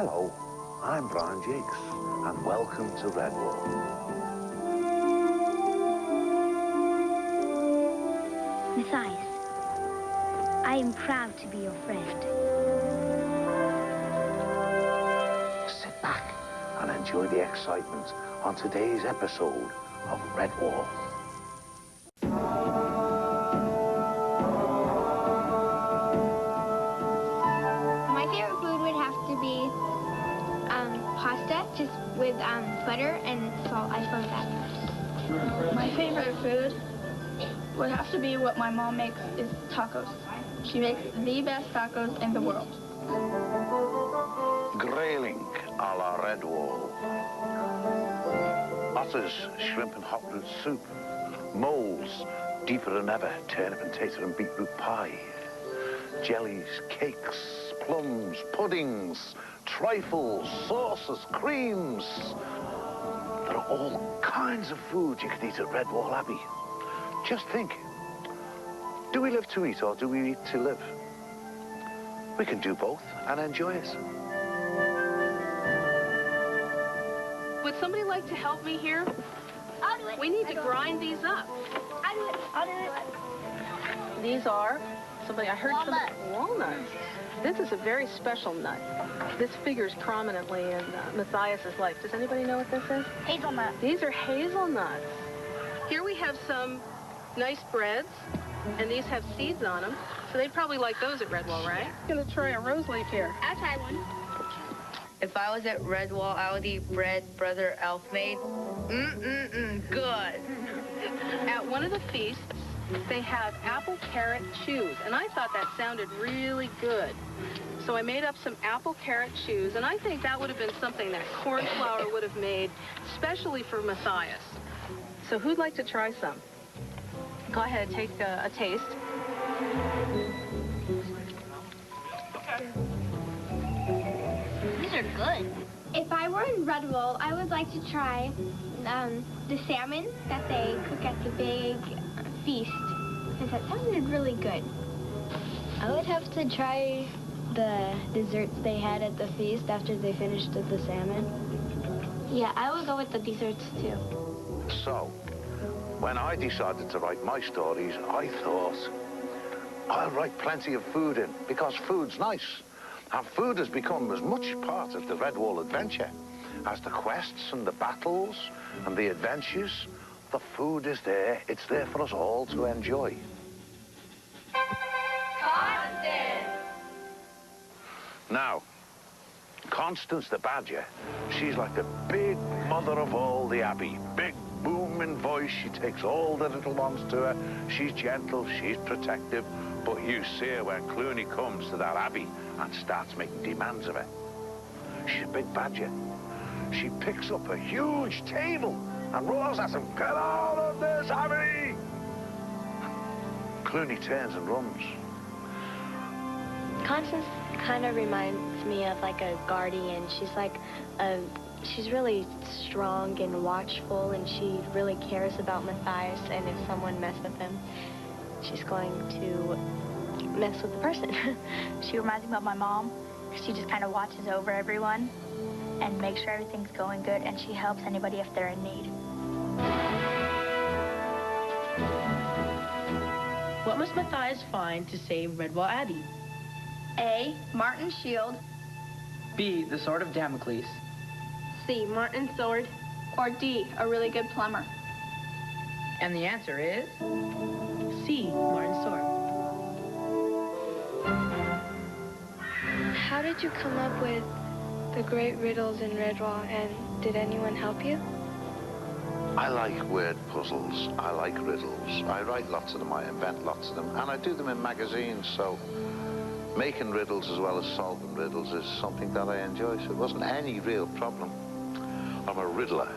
Hello, I'm Jacques, and welcome to Redwall. Matthias, I am proud to be your friend. Sit back and enjoy the excitement on today's episode of Redwall. My favorite food would have to be pasta, just with butter and salt. I love that. My favorite food would have to be what my mom makes, is tacos. She makes the best tacos in the world. Grayling a la Redwall. Otters, shrimp and hot root soup. Moles, deeper than ever, turnip and tater and beetroot pie. Jellies, cakes, plums, puddings, trifles, sauces, creams. There are all kinds of food you could eat at Redwall Abbey. Just think, do we live to eat or do we eat to live? We can do both and enjoy it. Would somebody like to help me here? I'll do it. We need to grind these up. I'll do it. I'll do it. These are, I heard Walnuts. Walnuts. This is a very special nut. This figures prominently in Matthias's life. Does anybody know what this is? Hazelnut. These are hazelnuts. Here we have some nice breads, and these have seeds on them. So they'd probably like those at Redwall, right? I'm gonna try a rose leaf here. I'll try one. If I was at Redwall, I would eat bread Brother Elf made. Good. At one of the feasts, they have apple carrot chews, and I thought that sounded really good. So I made up some apple carrot chews, and I think that would have been something that corn flour would have made, especially for Matthias. So who'd like to try some? Go ahead, take a taste. These are good. If I were in Redwall, I would like to try the salmon that they cook at the big feast, because that sounded really good. I would have to try the desserts they had at the feast after they finished with the salmon. Yeah, I would go with the desserts too. So, when I decided to write my stories, I thought, I'll write plenty of food in, because food's nice. And food has become as much part of the Redwall adventure as the quests and the battles and the adventures. The food is there. It's there for us all to enjoy. Constance! Now, Constance the badger, she's like the big mother of all the Abbey. Big booming voice. She takes all the little ones to her. She's gentle, she's protective. But you see her when Cluny comes to that Abbey and starts making demands of her. She's a big badger. She picks up a huge table and roars at him, "Get out of this Abbey!" Cluny turns and runs. Constance kind of reminds me of like a guardian. She's really strong and watchful, and she really cares about Matthias, and if someone messes with him, she's going to mess with the person. She reminds me of my mom. She just kind of watches over everyone and makes sure everything's going good, and she helps anybody if they're in need. What must Matthias find to save Redwall Abbey? A, Martin's shield. B, the sword of Damocles. C, Martin's sword. Or D, a really good plumber. And the answer is C, Martin's sword. How did you come up with the great riddles in Redwall, and did anyone help you? I like word puzzles. I like riddles. I write lots of them. I invent lots of them. And I do them in magazines, so making riddles as well as solving riddles is something that I enjoy. So it wasn't any real problem. I'm a riddler.